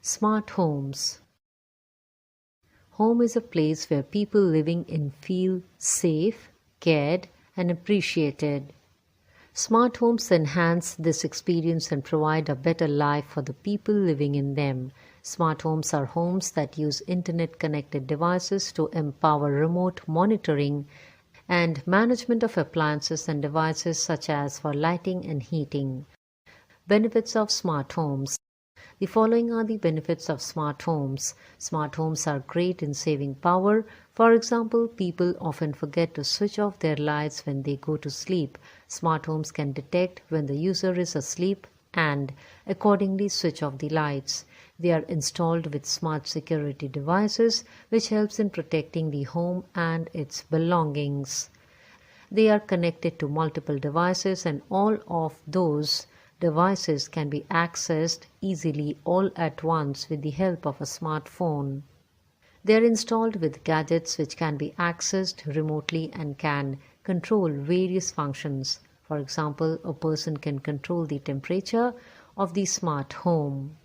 Smart homes. Home is a place where people living in feel safe, cared, and appreciated. Smart homes enhance this experience and provide a better life for the people living in them. Smart homes are homes that use internet-connected devices to empower remote monitoring and management of appliances and devices such as for lighting and heating. Benefits of smart homes. The following are the benefits of smart homes. Smart homes are great in saving power. For example, people often forget to switch off their lights when they go to sleep. Smart homes can detect when the user is asleep and accordingly switch off the lights. They are installed with smart security devices, which helps in protecting the home and its belongings. They are connected to multiple devices, and all of those devices can be accessed easily all at once with the help of a smartphone. They are installed with gadgets which can be accessed remotely and can control various functions. For example, a person can control the temperature of the smart home.